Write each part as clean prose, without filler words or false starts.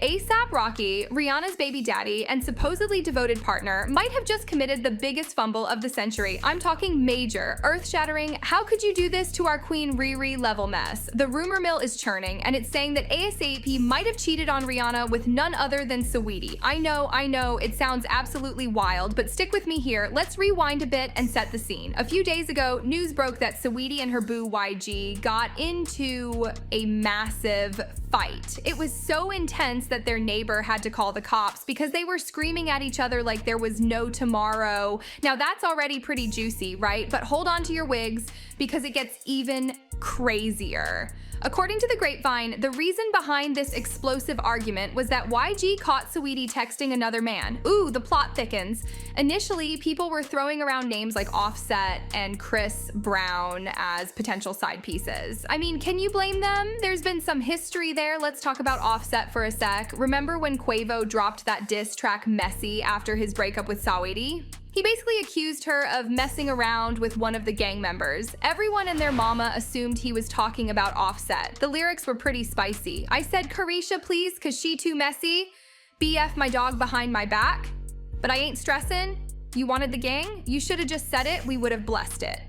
A$AP Rocky, Rihanna's baby daddy and supposedly devoted partner, might have just committed the biggest fumble of the century. I'm talking major, earth-shattering, how could you do this to our queen Riri level mess. The rumor mill is churning, and it's saying that A$AP might have cheated on Rihanna with none other than Saweetie. I know, it sounds absolutely wild, but stick with me here. Let's rewind a bit and set the scene. A few days ago, news broke that Saweetie and her boo YG got into a massive fight. It was so intense that their neighbor had to call the cops because they were screaming at each other like there was no tomorrow. Now that's already pretty juicy, right? But hold on to your wigs because it gets even crazier. According to the grapevine, the reason behind this explosive argument was that YG caught Saweetie texting another man. Ooh, the plot thickens. Initially, people were throwing around names like Offset and Chris Brown as potential side pieces. I mean, can you blame them? There's been some history there. Let's talk about Offset for a sec. Remember when Quavo dropped that diss track Messy after his breakup with Saweetie? He basically accused her of messing around with one of the gang members. Everyone and their mama assumed he was talking about Offset. The lyrics were pretty spicy. I said, Carisha, please, cause she too messy. BF my dog behind my back. But I ain't stressing. You wanted the gang? You should have just said it, we would have blessed it.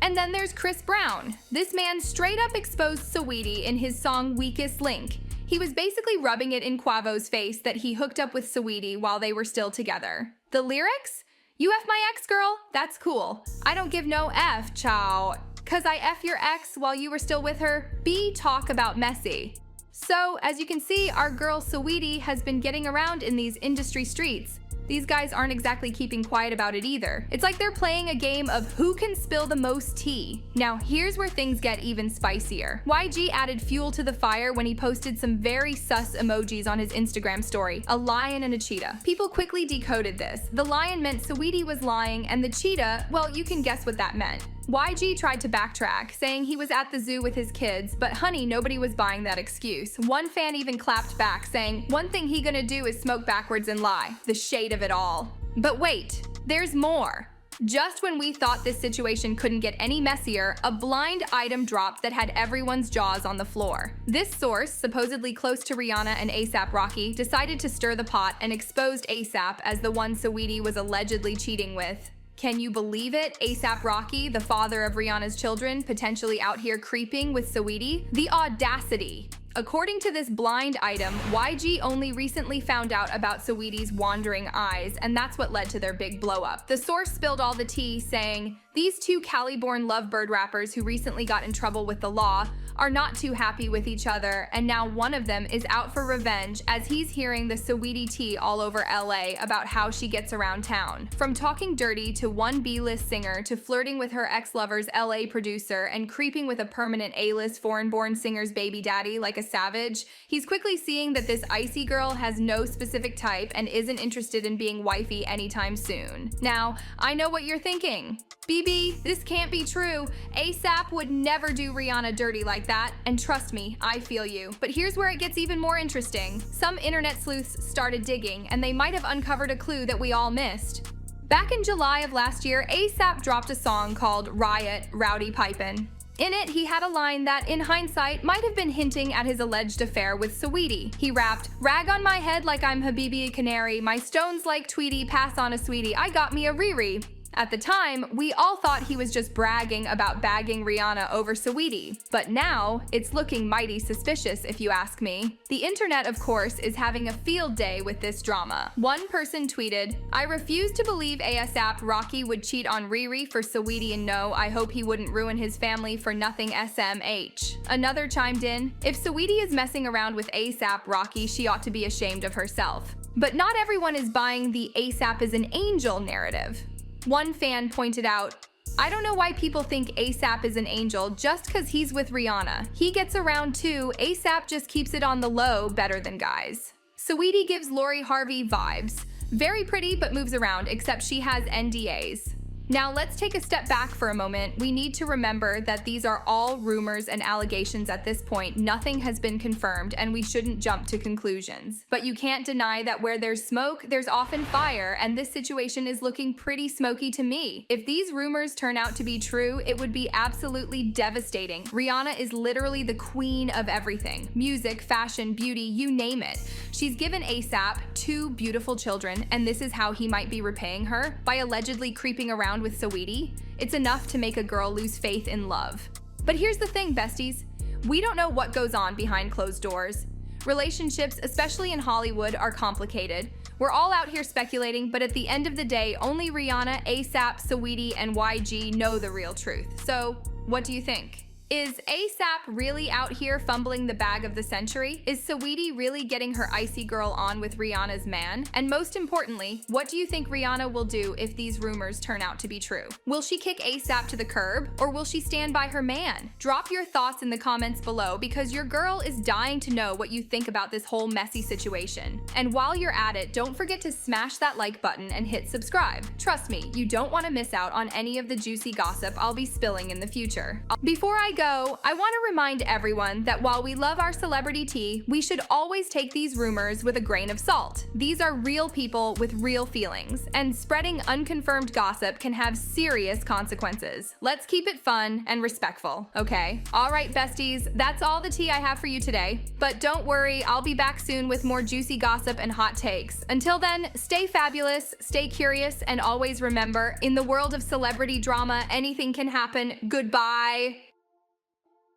And then there's Chris Brown. This man straight up exposed Saweetie in his song Weakest Link. He was basically rubbing it in Quavo's face that he hooked up with Saweetie while they were still together. The lyrics? You F my ex, girl? That's cool. I don't give no F, chow. Cause I F your ex while you were still with her? B talk about messy. So, as you can see, our girl Saweetie has been getting around in these industry streets. These guys aren't exactly keeping quiet about it either. It's like they're playing a game of who can spill the most tea. Now, here's where things get even spicier. YG added fuel to the fire when he posted some very sus emojis on his Instagram story, a lion and a cheetah. People quickly decoded this. The lion meant Saweetie was lying, and the cheetah, well, you can guess what that meant. YG tried to backtrack, saying he was at the zoo with his kids, but honey, nobody was buying that excuse. One fan even clapped back, saying, one thing he gonna do is smoke backwards and lie. The shade of it all. But wait, there's more. Just when we thought this situation couldn't get any messier, a blind item dropped that had everyone's jaws on the floor. This source, supposedly close to Rihanna and A$AP Rocky, decided to stir the pot and exposed A$AP as the one Saweetie was allegedly cheating with. Can you believe it? A$AP Rocky, the father of Rihanna's children, potentially out here creeping with Saweetie? The audacity. According to this blind item, YG only recently found out about Saweetie's wandering eyes, and that's what led to their big blow-up. The source spilled all the tea, saying, these two Cali-born lovebird rappers who recently got in trouble with the law are not too happy with each other, and now one of them is out for revenge as he's hearing the Saweetie tea all over LA about how she gets around town. From talking dirty to one B-list singer to flirting with her ex-lover's LA producer and creeping with a permanent A-list foreign-born singer's baby daddy like a savage, he's quickly seeing that this icy girl has no specific type and isn't interested in being wifey anytime soon. Now, I know what you're thinking. BB, this can't be true. A$AP would never do Rihanna dirty like that, and trust me, I feel you. But here's where it gets even more interesting. Some internet sleuths started digging, and they might have uncovered a clue that we all missed. Back in July of last year, A$AP dropped a song called Riot, Rowdy Pipin'. In it, he had a line that, in hindsight, might have been hinting at his alleged affair with Saweetie. He rapped, rag on my head like I'm Habibi a canary, my stones like Tweety, pass on a sweetie, I got me a Riri. At the time, we all thought he was just bragging about bagging Rihanna over Saweetie, but now it's looking mighty suspicious if you ask me. The internet, of course, is having a field day with this drama. One person tweeted, I refuse to believe A$AP Rocky would cheat on Riri for Saweetie, and no, I hope he wouldn't ruin his family for nothing SMH. Another chimed in, if Saweetie is messing around with A$AP Rocky, she ought to be ashamed of herself. But not everyone is buying the A$AP is an angel narrative. One fan pointed out, I don't know why people think A$AP is an angel just cause he's with Rihanna. He gets around too, A$AP just keeps it on the low better than guys. Saweetie gives Lori Harvey vibes. Very pretty but moves around, except she has NDAs. Now let's take a step back for a moment. We need to remember that these are all rumors and allegations at this point. Nothing has been confirmed and we shouldn't jump to conclusions. But you can't deny that where there's smoke, there's often fire, and this situation is looking pretty smoky to me. If these rumors turn out to be true, it would be absolutely devastating. Rihanna is literally the queen of everything. Music, fashion, beauty, you name it. She's given ASAP 2 beautiful children, and this is how he might be repaying her, by allegedly creeping around with Saweetie. It's enough to make a girl lose faith in love. But here's the thing, besties. We don't know what goes on behind closed doors. Relationships, especially in Hollywood, are complicated. We're all out here speculating, but at the end of the day, only Rihanna, ASAP, Saweetie, and YG know the real truth. So, what do you think? Is ASAP really out here fumbling the bag of the century? Is Saweetie really getting her icy girl on with Rihanna's man? And most importantly, what do you think Rihanna will do if these rumors turn out to be true? Will she kick ASAP to the curb, or will she stand by her man? Drop your thoughts in the comments below, because your girl is dying to know what you think about this whole messy situation. And while you're at it, don't forget to smash that like button and hit subscribe. Trust me, you don't want to miss out on any of the juicy gossip I'll be spilling in the future. Before I go, I want to remind everyone that while we love our celebrity tea, we should always take these rumors with a grain of salt. These are real people with real feelings, and spreading unconfirmed gossip can have serious consequences. Let's keep it fun and respectful, okay? Alright, besties, that's all the tea I have for you today. But don't worry, I'll be back soon with more juicy gossip and hot takes. Until then, stay fabulous, stay curious, and always remember, in the world of celebrity drama, anything can happen. Goodbye.